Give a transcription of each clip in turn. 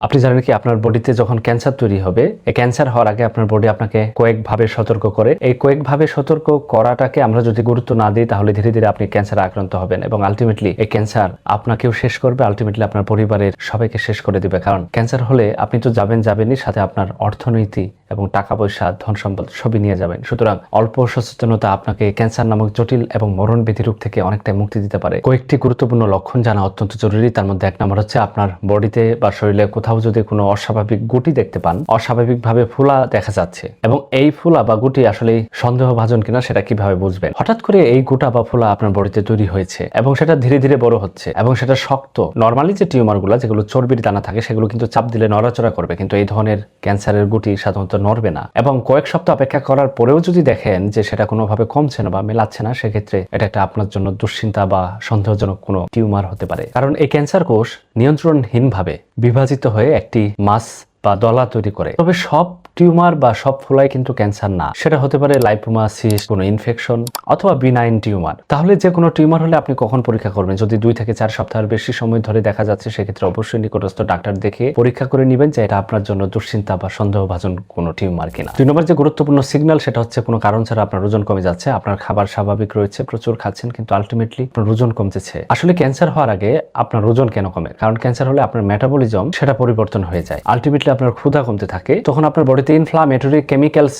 আপনি জানেন কি আপনার বডিতে যখন ক্যান্সার তৈরি হবে, এই ক্যান্সার হওয়ার আগে আপনার বডি আপনাকে কয়েকভাবে সতর্ক করে। এই কয়েকভাবে সতর্ক করাটাকে আমরা যদি গুরুত্ব না দিই তাহলে ধীরে ধীরে আপনি ক্যান্সারে আক্রান্ত হবেন এবং আলটিমেটলি এই ক্যান্সার আপনাকেও শেষ করবে, আলটিমেটলি আপনার পরিবারের সবাইকে শেষ করে দিবে। কারণ ক্যান্সার হলে আপনি তো যাবেনই, সাথে আপনার অর্থনীতি এবং টাকা পয়সা, ধন সম্পদ সবই নিয়ে যাবেন। সুতরাং অল্প সচেতনতা আপনাকে ক্যান্সার নামক জটিল এবং মরণব্যাধি রোগ থেকে অনেকটাই মুক্তি দিতে পারে। কয়েকটি গুরুত্বপূর্ণ লক্ষণ জানা অত্যন্ত জরুরি। তার মধ্যে এক নম্বর হচ্ছে আপনার বডিতে বা শরীরে কোথাও যদি কোনো অস্বাভাবিক গুটি দেখতে পান, অস্বাভাবিকভাবে ফোলা দেখা যাচ্ছে এবং এই ফোলা বা গুটি আসলে সন্দেহভাজন কিনা সেটা কিভাবে বুঝবেন? হঠাৎ করে এই গোটা বা ফোলা আপনার বডিতে তৈরি হয়েছে এবং সেটা ধীরে ধীরে বড় হচ্ছে এবং সেটা শক্ত। নর্মালি যে টিউমারগুলো যেগুলো চর্বির দানা থাকে সেগুলো কিন্তু চাপ দিলে নড়াচড়া করবে, কিন্তু এই ধরনের ক্যান্সারের গুটি সাধারণত নড়বে না। এবং কয়েক সপ্তাহ অপেক্ষা করার পরেও যদি দেখেন যে সেটা কোনোভাবে কমছে না বা মেলাচ্ছে না, সেক্ষেত্রে এটা একটা আপনার জন্য দুশ্চিন্তা বা সন্দেহজনক কোনো টিউমার হতে পারে। কারণ এই ক্যান্সার কোষ নিয়ন্ত্রণহীনভাবে বিভাজিত হয়ে একটি মাস বা দলা তৈরি করে। তবে সব টিউমার বা সব ফোলাই কিন্তু ক্যান্সার না। সেটা হতে পারে লাইপোমা, সিস্ট, কোনো ইনফেকশন অথবা বিনাইন টিউমার। তাহলে যে কোনো টিউমার হলে আপনি কখন পরীক্ষা করবেন? যদি 2 থেকে 4 সপ্তাহের বেশি সময় ধরে দেখা যাচ্ছে, সেক্ষেত্রে অবশ্যই নিকটস্থ ডাক্তার দেখে পরীক্ষা করে নেবেন যে এটা আপনার জন্য দুশ্চিন্তা বা সন্দেহভাজন কোনো টিউমার কিনা। 2 নম্বর যে গুরুত্বপূর্ণ সিগন্যাল সেটা হচ্ছে কোনো কারণ ছাড়া আপনার ওজন কমে যাচ্ছে। আপনার খাবার স্বাভাবিক রয়েছে, প্রচুর খাচ্ছেন, কিন্তু আলটিমেটলি আপনার ওজন কমতেছে। আসলে ক্যান্সার হওয়ার আগে আপনার ওজন কেন কমে? কারণ ক্যান্সার হলে আপনার মেটাবলিজম সেটা পরিবর্তন হয়ে যায়। আলটিমেটলি আপনার ক্ষুধা কমতে থাকে, তখন আপনার বডিতে ইনফ্লামেটরি কেমিক্যালস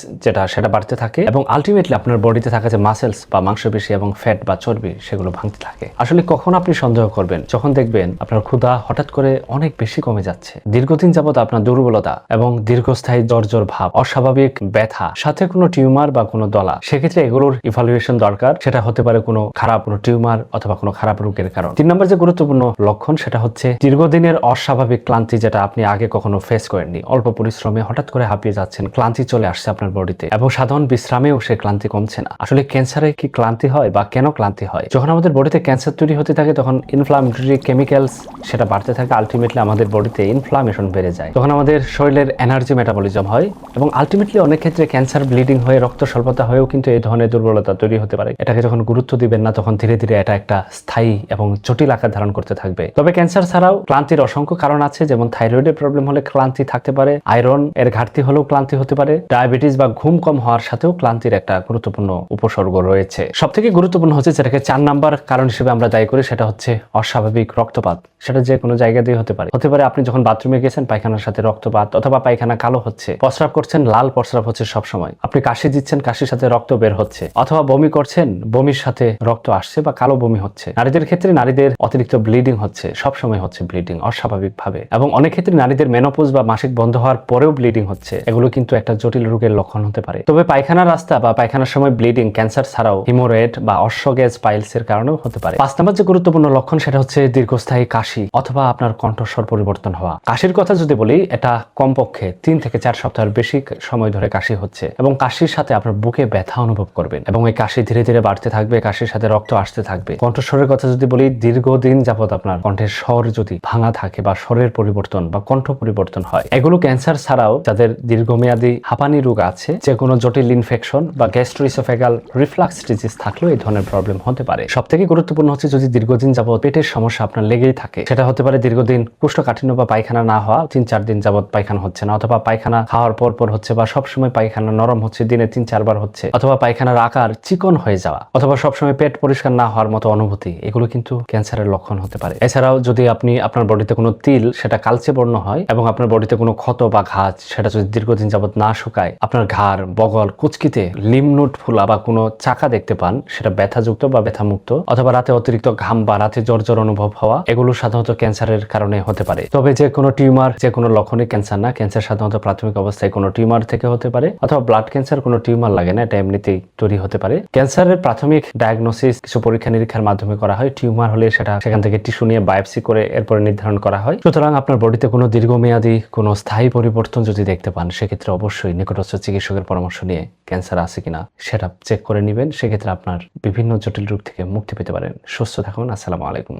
সেটা বাড়তে থাকে এবং আলটিমেটলি আপনার বডিতে থাকা যে মাসেলস বা মাংসপেশি এবং ফ্যাট বা চর্বি সেগুলো ভাঙতে থাকে। আসলে কখন আপনি সন্দেহ করবেন? যখন দেখবেন আপনার ক্ষুধা হঠাৎ করে অনেক বেশি কমে যাচ্ছে, দীর্ঘদিন যাবত আপনার দুর্বলতা এবং দীর্ঘস্থায়ী জ্বর ভাব, অস্বাভাবিক ব্যথা, সাথে কোনো টিউমার বা কোনো দলা, সেক্ষেত্রে এগুলোর ইভালুয়েশন দরকার। সেটা হতে পারে কোনো খারাপ কোনো টিউমার অথবা কোনো খারাপ রোগের কারণ। 3 নম্বর যে গুরুত্বপূর্ণ লক্ষণ সেটা হচ্ছে দীর্ঘদিনের অস্বাভাবিক ক্লান্তি, যেটা আপনি আগে কখনো ফেস করেননি। অল্প পরিশ্রমে হঠাৎ করে হাঁপিয়ে যাচ্ছেন, ক্লান্তি চলে আসছে আপনার বডিতে এবং সাধারণ বিশ্রামেও সে ক্লান্তি কমছে না। আসলে ক্যান্সারে কি ক্লান্তি হয় বা কেন ক্লান্তি হয়? যখন আমাদের বডিতে ক্যান্সার তৈরি হতে থাকে তখন ইনফ্লামেটরি কেমিক্যালস সেটা বাড়তে থাকে, আলটিমেটলি আমাদের বডিতে ইনফ্লামেশন বেড়ে যায়, তখন আমাদের শরীরের এনার্জি মেটাবলিজম হয় এবং আলটিমেটলি অনেক ক্ষেত্রে ক্যান্সার ব্লিডিং হয়ে রক্ত স্বল্পতা হয়েও কিন্তু এই ধরনের দুর্বলতা তৈরি হতে পারে। এটাকে যখন গুরুত্ব দিবেন না তখন ধীরে ধীরে এটা একটা স্থায়ী এবং জটিল আকার ধারণ করতে থাকবে। তবে ক্যান্সার ছাড়াও ক্লান্তির অসংখ্য কারণ আছে, যেমন থাইরয়েডের প্রবলেম হলে ক্লান্তি থাকতে পারে, আয়রন এর ঘাটতি হলেও ক্লান্তি হতে পারে, ডায়াবেটিস বা ঘুম কম হওয়ার সাথেও ক্লান্তির একটা গুরুত্বপূর্ণ উপসর্গ রয়েছে। সবথেকে গুরুত্বপূর্ণ হচ্ছে যেটাকে 4 নাম্বার কারণ হিসেবে আমরা দায়ী করি, সেটা হচ্ছে অস্বাভাবিক রক্তপাত। সেটা যে কোনো জায়গা দিয়ে হতে পারে আপনি যখন বাথরুমে গেছেন, পায়খানার সাথে রক্তপাত, অথবা পায়খানা কালো হচ্ছে, প্রস্রাব করছেন, লাল প্রস্রাব হচ্ছে সব সময়, আপনি কাশি দিচ্ছেন, কাশির সাথে রক্ত বের হচ্ছে, অথবা বমি করছেন, বমির সাথে রক্ত আসছে বা কালো বমি হচ্ছে। নারীদের ক্ষেত্রে নারীদের অতিরিক্ত ব্লিডিং হচ্ছে, সব সময় হচ্ছে ব্লিডিং অস্বাভাবিক ভাবে, এবং অনেক ক্ষেত্রে নারীদের মেনোপজ বা মাসিক বন্ধ হওয়ার পরেও ব্লিডিং হচ্ছে। এগুলো কিন্তু একটা জটিল রোগের লক্ষণ হতে পারে। তবে পায়খানার রাস্তা বা পায়খানার সময় ব্লিডিং ক্যান্সার ছাড়াও হিমোরয়েড বা অশ্বগ্যাস পাইলস এর কারণেও হতে পারে। 5 নম্বর যে গুরুত্বপূর্ণ লক্ষণ সেটা হচ্ছে দীর্ঘস্থায়ী কাশি অথবা আপনার কণ্ঠস্বর পরিবর্তন হওয়া। কাশির কথা যদি বলি, এটা কমপক্ষে 3 থেকে 4 সপ্তাহের বেশি সময় ধরে কাশি হচ্ছে এবং কাশির সাথে আপনার বুকে ব্যথা অনুভব করবেন এবং এই কাশি ধীরে ধীরে বাড়তে থাকবে, কাশির সাথে রক্ত আসতে থাকবে। কণ্ঠস্বরের কথা যদি বলি, দীর্ঘদিন যাবত আপনার কণ্ঠের স্বর যদি ভাঙা থাকে বা স্বরের পরিবর্তন বা কণ্ঠ পরিবর্তন হয়, এগুলো ক্যান্সার ছাড়াও যাদের দীর্ঘমেয়াদী হাঁপানি রোগ আছে, যে কোনো জটিল ইনফেকশন বা গ্যাস্ট্রোইসোফেগাল রিফ্লাক্স ডিজিজ থাকলেও এই ধরনের প্রবলেম হতে পারে। সবথেকে গুরুত্বপূর্ণ হচ্ছে যদি দীর্ঘদিন যাবত পেটের সমস্যা আপনার লেগেই থাকে, সেটা হতে পারে দীর্ঘদিন কোষ্ঠকাঠিন্য বা পায়খানা না হওয়া, 3-4 দিন যাবত পায়খানা হচ্ছে না, অথবা পায়খানা খাওয়ার পর হচ্ছে বা সবসময় পায়খানা নরম হচ্ছে, দিনে 3-4 বার হচ্ছে, অথবা পায়খানার আকার চিকন হয়ে যাওয়া, অথবা সবসময় পেট পরিষ্কার না হওয়ার মতো অনুভূতি, এগুলো কিন্তু ক্যান্সারের লক্ষণ হতে পারে। এছাড়াও যদি আপনি আপনার বডিতে কোনো তিল সেটা কালচে বর্ণ হয় এবং আপনার বডিতে কোনো ক্ষত বা ঘাত সেটা যদি দীর্ঘদিন যাবত না শুকায়, আপনার ঘাড়, বগল, কুচকিতে লিমনোড ফুলা বা কোনো চাকা দেখতে পান, সেটা ব্যথাযুক্ত বা ব্যথামুক্ত, অথবা রাতে অতিরিক্ত ঘাম বা রাতে জ্বর অনুভব হওয়া, এগুলো সাধারণত ক্যান্সারের কারণে হতে পারে। তবে যে কোনো টিউমার যে কোনো লক্ষণে ক্যান্সার না। ক্যান্সার সাধারণত প্রাথমিক অবস্থায় কোনো টিউমার থেকে হতে পারে, অথবা ব্লাড ক্যান্সার কোনো টিউমার লাগে না, এটা এমনিতেই তৈরি হতে পারে। ক্যান্সারের প্রাথমিক ডায়াগনোসিস কিছু পরীক্ষা নিরীক্ষার মাধ্যমে করা হয়। টিউমার হলে সেটা সেখান থেকে টিস্যু নিয়ে বায়োপসি করে এরপরে নির্ধারণ করা হয়। সুতরাং আপনার বডিতে কোনো দীর্ঘমেয়াদী কোনো স্থায়ী পরিবর্তন যদি দেখতে পান, সেক্ষেত্রে অবশ্যই নিকটস্থ চিকিৎসকের পরামর্শ নিয়ে ক্যান্সার আছে কিনা সেটা চেক করে নেবেন। সেক্ষেত্রে আপনার বিভিন্ন জটিল রোগ থেকে মুক্তি পেতে পারেন। সুস্থ থাকুন। আসসালামু আলাইকুম।